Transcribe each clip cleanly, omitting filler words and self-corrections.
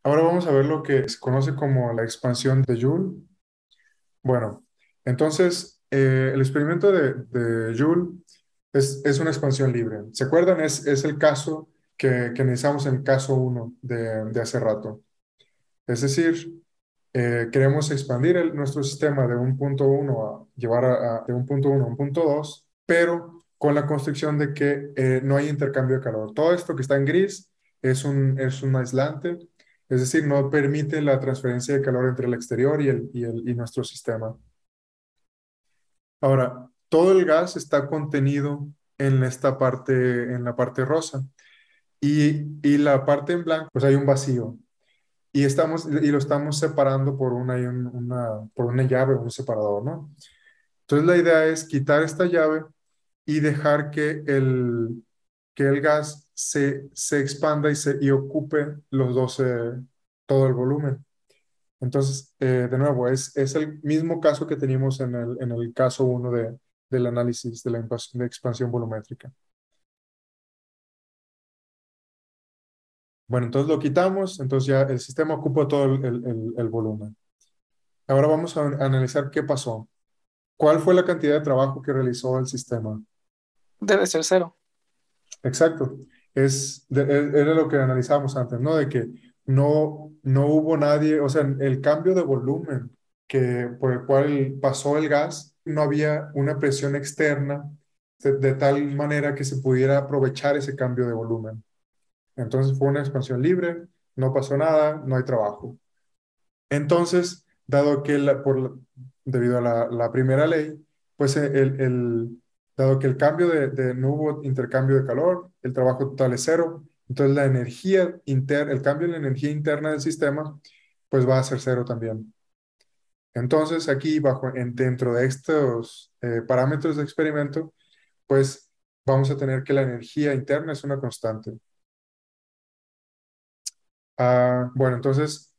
Ahora vamos a ver lo que se conoce como la expansión de Joule. Bueno, entonces el experimento de Joule es una expansión libre. ¿Se acuerdan? Es el caso que analizamos en el caso uno de hace rato. Es decir, queremos expandir nuestro sistema de un punto uno a llevar de un punto uno a un punto 2, pero con la constricción de que no hay intercambio de calor. Todo esto que está en gris es un aislante, es decir, no permite la transferencia de calor entre el exterior y nuestro sistema. Ahora, todo el gas está contenido en esta parte, en la parte rosa, y la parte en blanco, pues hay un vacío. Y lo estamos separando por por una llave o un separador, ¿no? Entonces la idea es quitar esta llave y dejar que el gas se expanda y ocupe todo el volumen. Entonces, de nuevo, es el mismo caso que teníamos en el caso uno del análisis de de expansión volumétrica. Bueno, entonces lo quitamos, entonces ya el sistema ocupa todo el volumen. Ahora vamos a analizar qué pasó. ¿Cuál fue la cantidad de trabajo que realizó el sistema? Debe ser cero. Exacto. Era lo que analizábamos antes, ¿no? De que no hubo nadie, o sea, el cambio de volumen por el cual pasó el gas, no había una presión externa de tal manera que se pudiera aprovechar ese cambio de volumen. Entonces fue una expansión libre, no pasó nada, no hay trabajo. Entonces, dado que debido a la primera ley, pues dado que el cambio no hubo intercambio de calor, el trabajo total es cero, entonces la energía interna, el cambio en la energía interna del sistema, pues va a ser cero también. Entonces, aquí dentro de estos parámetros de experimento, pues vamos a tener que la energía interna es una constante. Bueno, entonces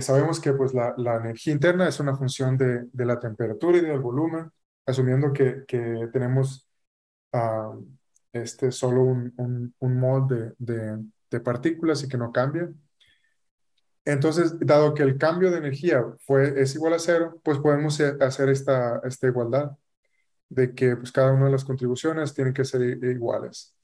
sabemos que pues, la energía interna es una función de la temperatura y del volumen, asumiendo que tenemos ah, solo un mol de partículas y que no cambia. Entonces, dado que el cambio de energía es igual a cero, pues podemos hacer esta igualdad de que pues, cada una de las contribuciones tienen que ser iguales.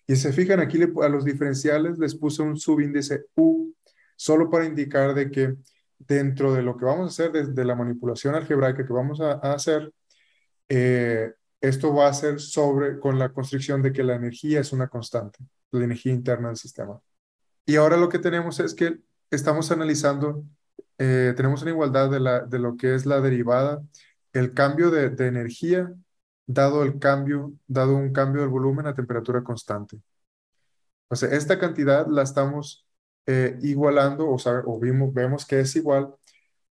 Y si se fijan aquí a los diferenciales les puse un subíndice U solo para indicar de que dentro de lo que vamos a hacer, de la manipulación algebraica que vamos a hacer, eh, esto va a ser con la constricción de que la energía es una constante, la energía interna del sistema. Y ahora lo que tenemos es que estamos analizando, tenemos una igualdad de lo que es la derivada, el cambio de energía dado un cambio del volumen a temperatura constante. O sea, esta cantidad la estamos igualando, vemos que es igual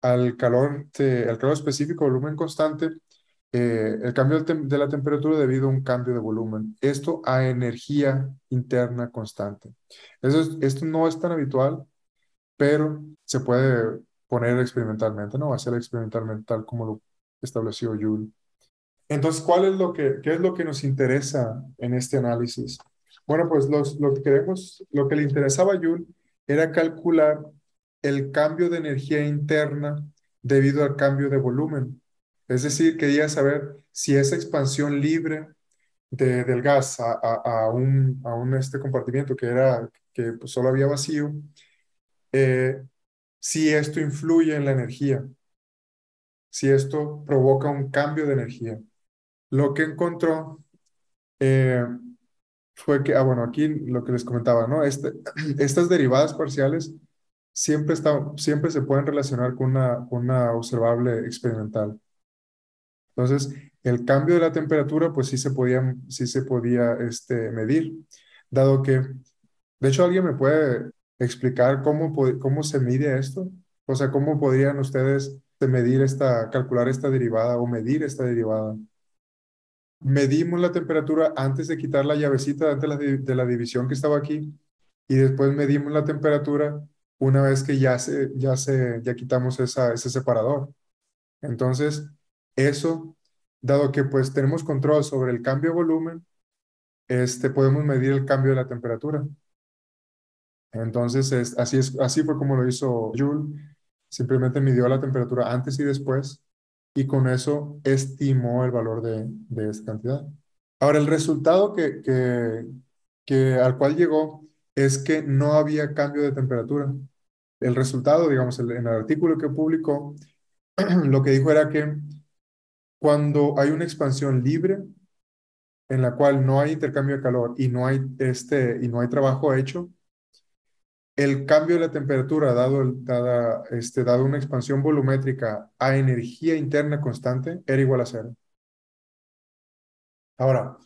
al calor específico, volumen constante, el cambio de la temperatura debido a un cambio de volumen. Esto a energía interna constante. Esto no es tan habitual, pero se puede poner experimentalmente, ¿no? Hacer experimentalmente tal como lo estableció Joule. Entonces, ¿qué es lo que nos interesa en este análisis? Bueno, pues lo que le interesaba a Joule era calcular el cambio de energía interna debido al cambio de volumen. Es decir, quería saber si esa expansión libre del gas a un compartimiento que pues, solo había vacío, eh, si esto influye en la energía, si esto provoca un cambio de energía. Lo que encontró eh, fue que, bueno, aquí lo que les comentaba, ¿no? Estas derivadas parciales siempre se pueden relacionar con una observable experimental. Entonces, el cambio de la temperatura, pues sí se podía medir, dado que, de hecho, ¿alguien me puede explicar cómo se mide esto? O sea, ¿cómo podrían ustedes calcular esta derivada o medir esta derivada? Medimos la temperatura antes de quitar la llavecita antes de la división que estaba aquí y después medimos la temperatura una vez que ya quitamos ese separador. Entonces, eso, dado que pues tenemos control sobre el cambio de volumen, podemos medir el cambio de la temperatura. Entonces, así fue como lo hizo Joule. Simplemente midió la temperatura antes y después y con eso estimó el valor de esta cantidad. Ahora, el resultado al cual llegó es que no había cambio de temperatura. El resultado, digamos, en el artículo que publicó, lo que dijo era que cuando hay una expansión libre en la cual no hay intercambio de calor y no hay trabajo hecho, el cambio de la temperatura dado una expansión volumétrica a energía interna constante era igual a cero. Ahora,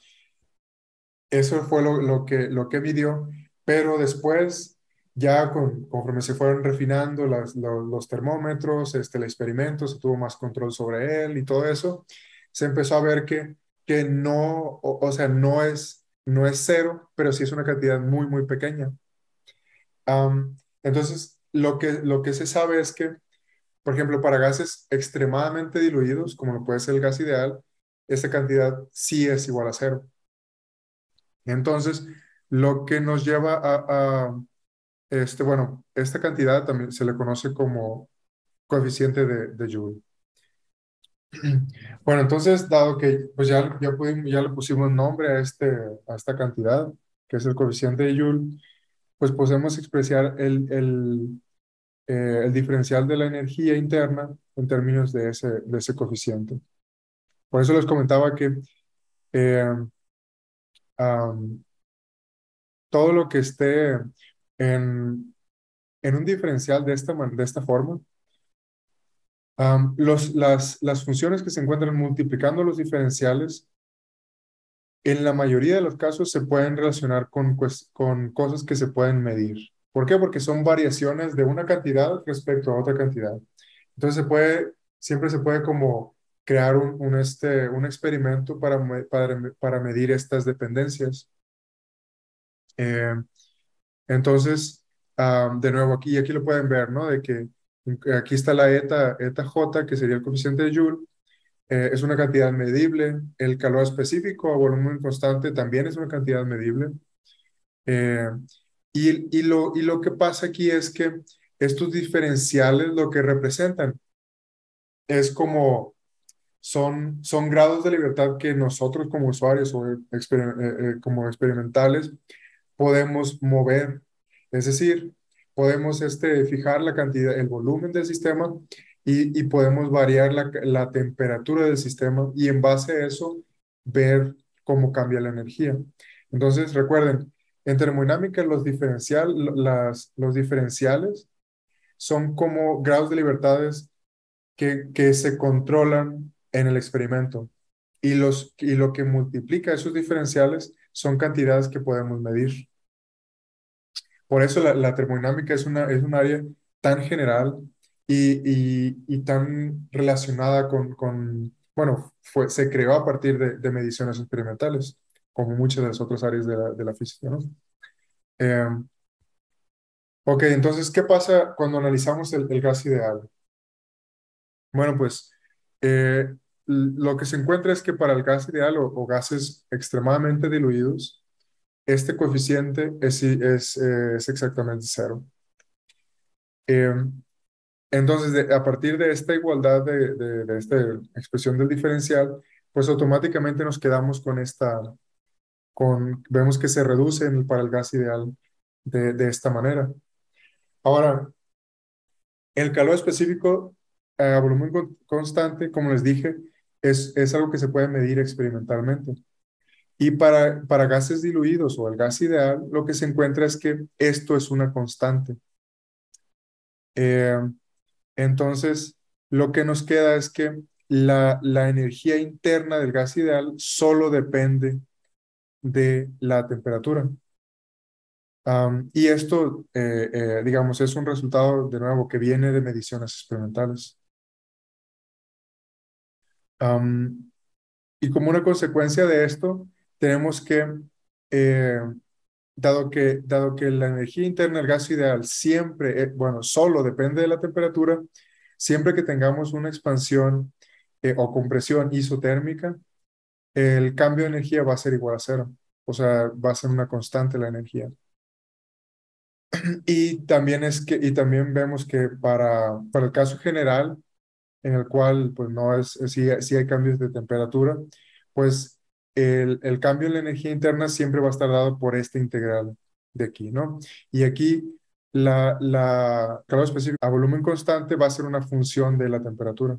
eso fue lo que midió, pero después, ya conforme se fueron refinando los termómetros, el experimento, se tuvo más control sobre él y todo eso, se empezó a ver que no, o sea, no es cero, pero sí es una cantidad muy, muy pequeña. Entonces, lo que se sabe es que, por ejemplo, para gases extremadamente diluidos, como lo puede ser el gas ideal, esta cantidad sí es igual a cero. Entonces, lo que nos lleva bueno, esta cantidad también se le conoce como coeficiente de Joule. Bueno, entonces, dado que pues ya le pusimos nombre a esta cantidad, que es el coeficiente de Joule, pues podemos expresar el diferencial de la energía interna en términos de ese coeficiente. Por eso les comentaba que eh, am, todo lo que esté en un diferencial de esta forma, las funciones que se encuentran multiplicando los diferenciales, en la mayoría de los casos se pueden relacionar con cosas que se pueden medir. ¿Por qué? Porque son variaciones de una cantidad respecto a otra cantidad. Entonces siempre se puede como crear un experimento para medir estas dependencias. Eh, entonces, de nuevo, aquí lo pueden ver, ¿no? De que aquí está la eta J, que sería el coeficiente de Joule. Es una cantidad medible. El calor específico a volumen constante también es una cantidad medible. Eh, y lo que pasa aquí es que estos diferenciales lo que representan es son grados de libertad que nosotros como usuarios o como experimentales podemos mover. Es decir, podemos fijar la cantidad, el volumen del sistema y podemos variar la temperatura del sistema y en base a eso ver cómo cambia la energía. Entonces, recuerden, en termodinámica los diferenciales son como grados de libertades que se controlan en el experimento. Y lo que multiplica esos diferenciales son cantidades que podemos medir. Por eso la termodinámica es un área tan general y tan relacionada bueno, se creó a partir de mediciones experimentales, como muchas de las otras áreas de la física, ¿no? Eh, ok, entonces, ¿qué pasa cuando analizamos el gas ideal? Bueno, pues eh, lo que se encuentra es que para el gas ideal o gases extremadamente diluidos, este coeficiente es exactamente cero. Eh, entonces, a partir de esta igualdad de esta expresión del diferencial, pues automáticamente nos quedamos vemos que se reduce para el gas ideal de esta manera. Ahora, el calor específico a volumen constante, como les dije, es algo que se puede medir experimentalmente. Y para gases diluidos o el gas ideal, lo que se encuentra es que esto es una constante. Eh, entonces, lo que nos queda es que la energía interna del gas ideal solo depende de la temperatura. Y esto, digamos, es un resultado, de nuevo, que viene de mediciones experimentales. Am, y como una consecuencia de esto, tenemos que, eh, dado que la energía interna del gas ideal siempre, bueno, solo depende de la temperatura, siempre que tengamos una expansión o compresión isotérmica, el cambio de energía va a ser igual a cero. O sea, va a ser una constante la energía. Y también vemos que para el caso general, en el cual pues no es, sí hay cambios de temperatura, pues el cambio en la energía interna siempre va a estar dado por este integral de aquí, ¿no? Y aquí calor específico a volumen constante va a ser una función de la temperatura.